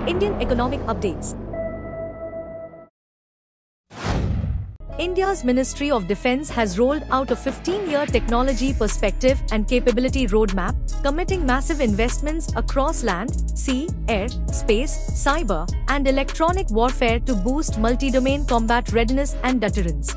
Indian economic updates. India's Ministry of Defence has rolled out a 15-year technology perspective and capability roadmap, committing massive investments across land, sea, air, space, cyber, and electronic warfare to boost multi-domain combat readiness and deterrence.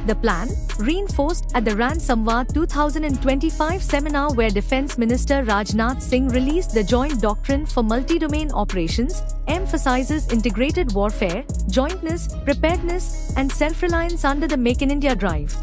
The plan, reinforced at the RAN Samvad 2025 seminar where Defence Minister Rajnath Singh released the Joint Doctrine for Multi-Domain Operations, emphasizes integrated warfare, jointness, preparedness, and self-reliance under the Make in India drive.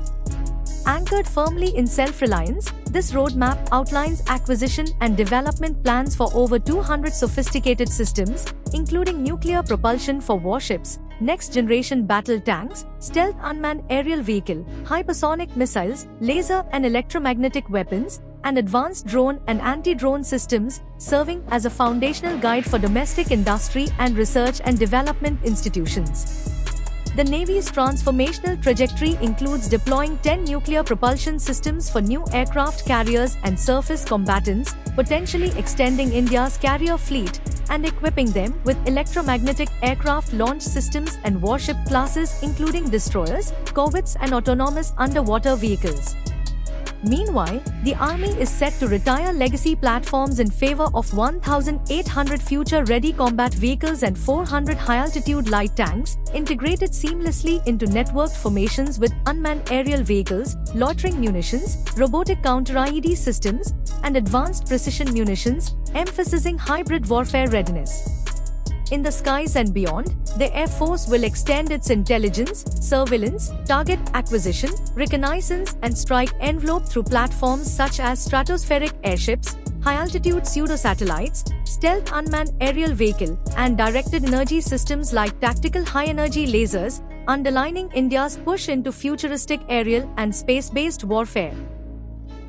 Anchored firmly in self-reliance, this roadmap outlines acquisition and development plans for over 200 sophisticated systems, including nuclear propulsion for warships, next-generation battle tanks, stealth unmanned aerial vehicle, hypersonic missiles, laser and electromagnetic weapons, and advanced drone and anti-drone systems, serving as a foundational guide for domestic industry and research and development institutions. The Navy's transformational trajectory includes deploying 10 nuclear propulsion systems for new aircraft carriers and surface combatants, potentially extending India's carrier fleet, and equipping them with electromagnetic aircraft launch systems and warship classes including destroyers, corvettes and autonomous underwater vehicles. Meanwhile, the Army is set to retire legacy platforms in favor of 1,800 future-ready combat vehicles and 400 high-altitude light tanks, integrated seamlessly into networked formations with unmanned aerial vehicles, loitering munitions, robotic counter-IED systems, and advanced precision munitions, emphasizing hybrid warfare readiness. In the skies and beyond, the Air Force will extend its intelligence, surveillance, target acquisition, reconnaissance and strike envelope through platforms such as stratospheric airships, high-altitude pseudo-satellites, stealth unmanned aerial vehicle, and directed energy systems like tactical high-energy lasers, underlining India's push into futuristic aerial and space-based warfare.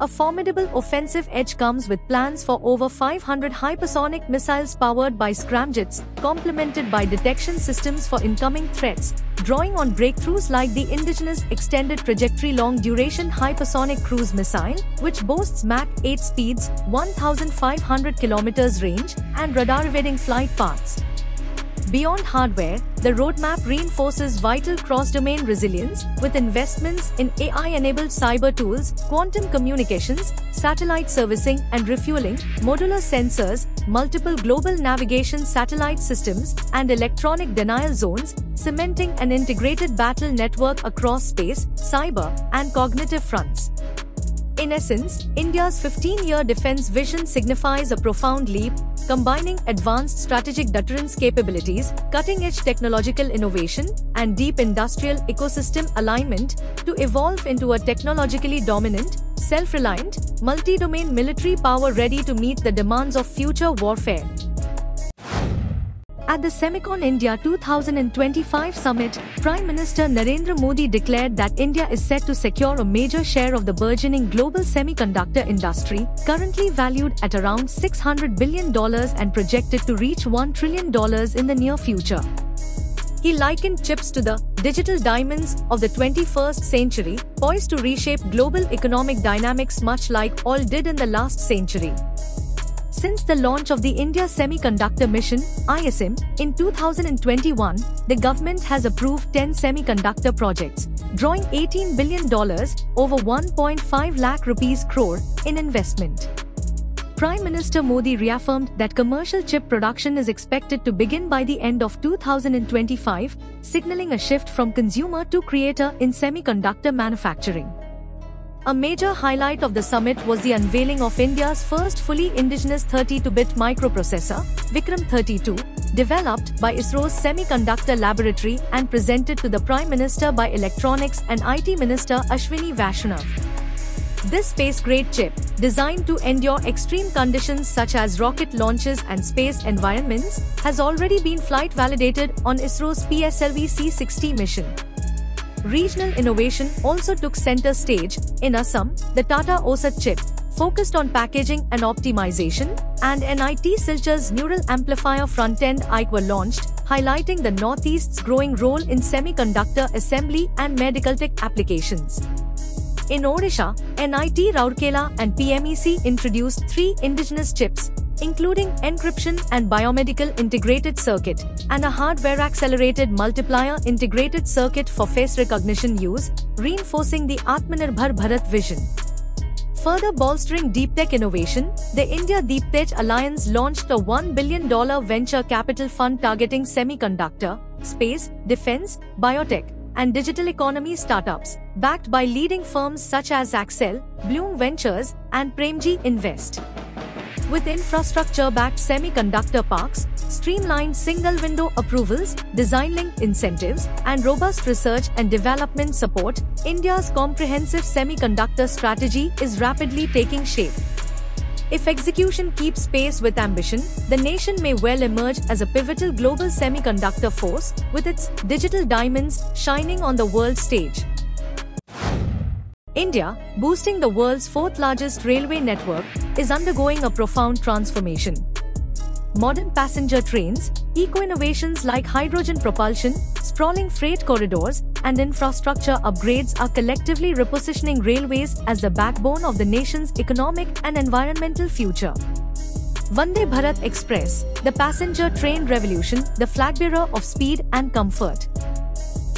A formidable offensive edge comes with plans for over 500 hypersonic missiles powered by scramjets, complemented by detection systems for incoming threats, drawing on breakthroughs like the indigenous Extended Trajectory Long-Duration Hypersonic Cruise Missile, which boasts Mach 8 speeds, 1,500 km range, and radar-evading flight paths. Beyond hardware, the roadmap reinforces vital cross-domain resilience, with investments in AI-enabled cyber tools, quantum communications, satellite servicing and refueling, modular sensors, multiple global navigation satellite systems, and electronic denial zones, cementing an integrated battle network across space, cyber, and cognitive fronts. In essence, India's 15-year defense vision signifies a profound leap, combining advanced strategic deterrence capabilities, cutting-edge technological innovation, and deep industrial ecosystem alignment to evolve into a technologically dominant, self-reliant, multi-domain military power ready to meet the demands of future warfare. At the Semicon India 2025 summit, Prime Minister Narendra Modi declared that India is set to secure a major share of the burgeoning global semiconductor industry, currently valued at around $600 billion and projected to reach $1 trillion in the near future. He likened chips to the digital diamonds of the 21st century, poised to reshape global economic dynamics much like oil did in the last century. Since the launch of the India Semiconductor Mission (ISM) in 2021, the government has approved 10 semiconductor projects, drawing $18 billion, over 1.5 lakh rupees crore, in investment. Prime Minister Modi reaffirmed that commercial chip production is expected to begin by the end of 2025, signaling a shift from consumer to creator in semiconductor manufacturing. A major highlight of the summit was the unveiling of India's first fully indigenous 32-bit microprocessor, Vikram 32, developed by ISRO's Semiconductor Laboratory and presented to the Prime Minister by Electronics and IT Minister Ashwini Vaishnav. This space-grade chip, designed to endure extreme conditions such as rocket launches and space environments, has already been flight validated on ISRO's PSLV C-60 mission. Regional innovation also took center stage. In Assam, the Tata OSAT chip, focused on packaging and optimization, and NIT Silchur's Neural Amplifier front-end IC were launched, highlighting the Northeast's growing role in semiconductor assembly and medical tech applications. In Odisha, NIT Rourkela and PMEC introduced 3 indigenous chips, including encryption and biomedical integrated circuit, and a hardware-accelerated multiplier integrated circuit for face recognition use, reinforcing the Atmanirbhar Bharat vision. Further bolstering deep tech innovation, the India Deep Tech Alliance launched a $1 billion venture capital fund targeting semiconductor, space, defense, biotech, and digital economy startups, backed by leading firms such as Accel, Bloom Ventures, and Premji Invest. With infrastructure-backed semiconductor parks, streamlined single-window approvals, design-linked incentives, and robust research and development support, India's comprehensive semiconductor strategy is rapidly taking shape. If execution keeps pace with ambition, the nation may well emerge as a pivotal global semiconductor force, with its digital diamonds shining on the world stage. India, boasting the world's fourth-largest railway network, is undergoing a profound transformation. Modern passenger trains, eco-innovations like hydrogen propulsion, sprawling freight corridors, and infrastructure upgrades are collectively repositioning railways as the backbone of the nation's economic and environmental future. Vande Bharat Express, the passenger train revolution, the flag-bearer of speed and comfort.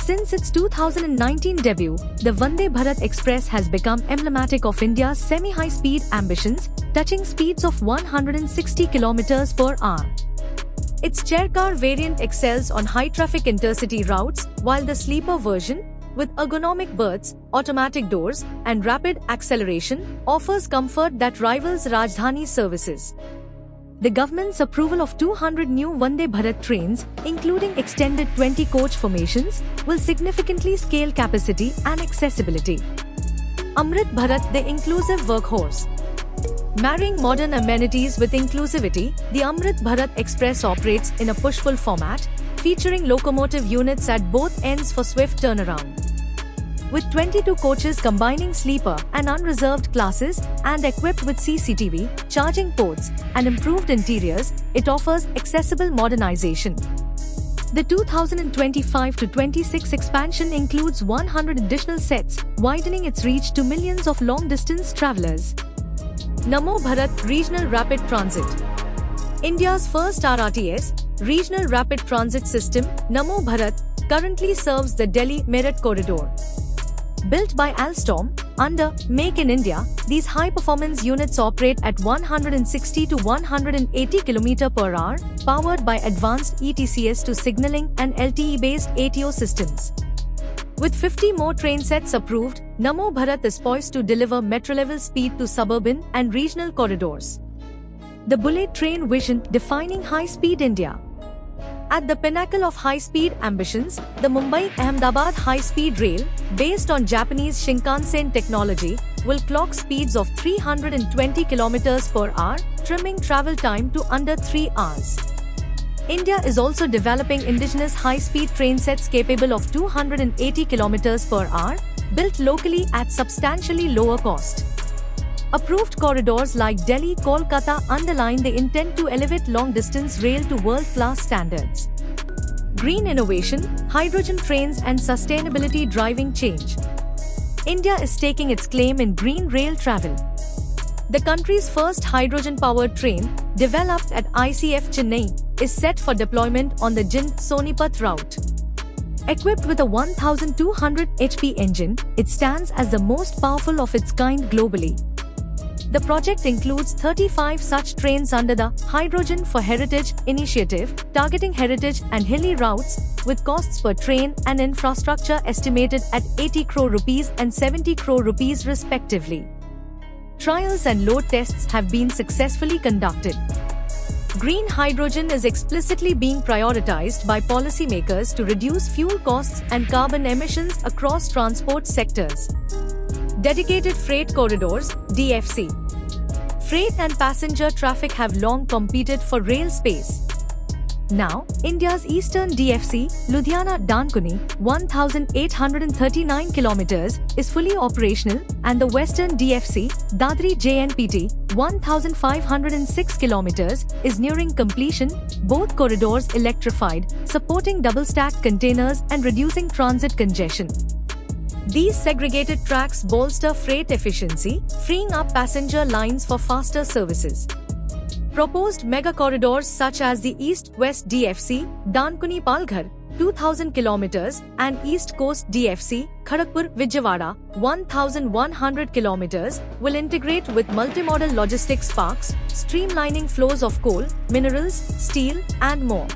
Since its 2019 debut, the Vande Bharat Express has become emblematic of India's semi-high-speed ambitions, touching speeds of 160 km per hour. Its chair-car variant excels on high-traffic intercity routes, while the sleeper version, with ergonomic berths, automatic doors, and rapid acceleration, offers comfort that rivals Rajdhani services. The government's approval of 200 new Vande Bharat trains, including extended 20-coach formations, will significantly scale capacity and accessibility. Amrit Bharat, the inclusive workhorse. Marrying modern amenities with inclusivity, the Amrit Bharat Express operates in a push-pull format, featuring locomotive units at both ends for swift turnaround. With 22 coaches combining sleeper and unreserved classes and equipped with CCTV, charging ports, and improved interiors, it offers accessible modernization. The 2025-26 expansion includes 100 additional sets, widening its reach to millions of long-distance travelers. Namo Bharat Regional Rapid Transit. India's first RRTS, Regional Rapid Transit System, Namo Bharat, currently serves the Delhi-Meerut corridor. Built by Alstom, under Make in India, these high-performance units operate at 160 to 180 km per hour, powered by advanced ETCS to signaling and LTE-based ATO systems. With 50 more train sets approved, Namo Bharat is poised to deliver metro-level speed to suburban and regional corridors. The bullet train vision defining high-speed India. At the pinnacle of high-speed ambitions, the Mumbai-Ahmedabad high-speed rail, based on Japanese Shinkansen technology, will clock speeds of 320 km per hour, trimming travel time to under 3 hours. India is also developing indigenous high-speed train sets capable of 280 km per hour, built locally at substantially lower cost. Approved corridors like Delhi-Kolkata underline the intent to elevate long-distance rail to world-class standards. Green innovation, hydrogen trains and sustainability driving change. India is taking its claim in green rail travel. The country's first hydrogen-powered train, developed at ICF Chennai, is set for deployment on the Jind-Sonipat route. Equipped with a 1,200 HP engine, it stands as the most powerful of its kind globally. The project includes 35 such trains under the Hydrogen for Heritage initiative, targeting heritage and hilly routes, with costs per train and infrastructure estimated at 80 crore rupees and 70 crore rupees respectively. Trials and load tests have been successfully conducted. Green hydrogen is explicitly being prioritized by policymakers to reduce fuel costs and carbon emissions across transport sectors. Dedicated Freight Corridors, DFC. Freight and passenger traffic have long competed for rail space. Now, India's eastern DFC, Ludhiana-Dankuni, 1,839 km, is fully operational, and the western DFC, Dadri-JNPT, 1,506 km, is nearing completion, both corridors electrified, supporting double-stacked containers and reducing transit congestion. These segregated tracks bolster freight efficiency, freeing up passenger lines for faster services. Proposed mega corridors such as the East-West DFC, Dankuni-Palghar, 2,000 kilometers, and East Coast DFC, Kharagpur-Vijayawada, 1,100 kilometers, will integrate with multimodal logistics parks, streamlining flows of coal, minerals, steel, and more.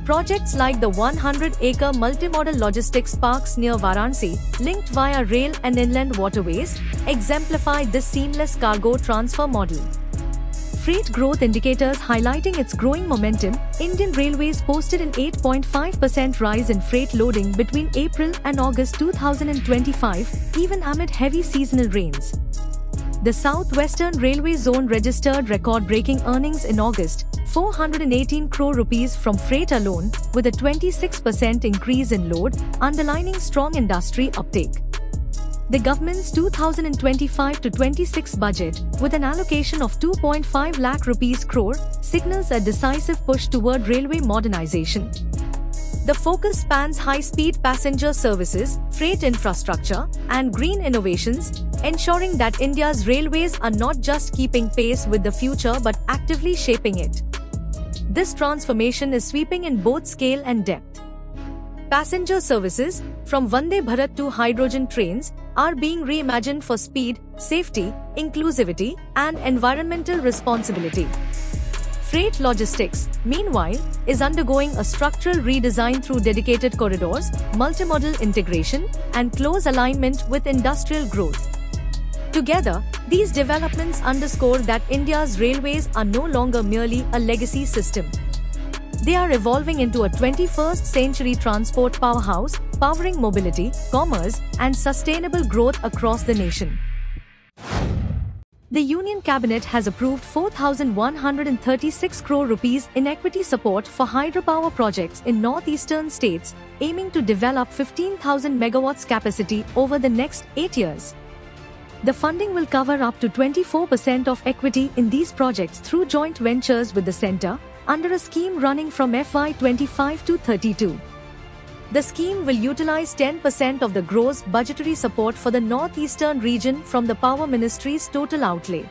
Projects like the 100-acre multimodal logistics parks near Varanasi, linked via rail and inland waterways, exemplify this seamless cargo transfer model. Freight growth indicators highlighting its growing momentum, Indian Railways posted an 8.5% rise in freight loading between April and August 2025, even amid heavy seasonal rains. The South Western Railway Zone registered record-breaking earnings in August, 418 crore rupees from freight alone, with a 26% increase in load, underlining strong industry uptake. The government's 2025-26 budget, with an allocation of 2.5 lakh rupees crore, signals a decisive push toward railway modernization. The focus spans high-speed passenger services, freight infrastructure, and green innovations, ensuring that India's railways are not just keeping pace with the future but actively shaping it. This transformation is sweeping in both scale and depth. Passenger services, from Vande Bharat to hydrogen trains, are being reimagined for speed, safety, inclusivity, and environmental responsibility. Freight logistics, meanwhile, is undergoing a structural redesign through dedicated corridors, multimodal integration, and close alignment with industrial growth. Together, these developments underscore that India's railways are no longer merely a legacy system. They are evolving into a 21st century transport powerhouse, powering mobility, commerce, and sustainable growth across the nation. The Union Cabinet has approved 4,136 crore rupees in equity support for hydropower projects in northeastern states, aiming to develop 15,000 megawatts capacity over the next 8 years. The funding will cover up to 24% of equity in these projects through joint ventures with the centre, under a scheme running from FY25 to 32. The scheme will utilize 10% of the gross budgetary support for the northeastern region from the Power Ministry's total outlay.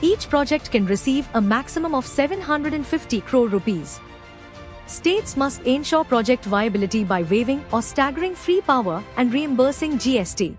Each project can receive a maximum of 750 crore rupees. States must ensure project viability by waiving or staggering free power and reimbursing GST.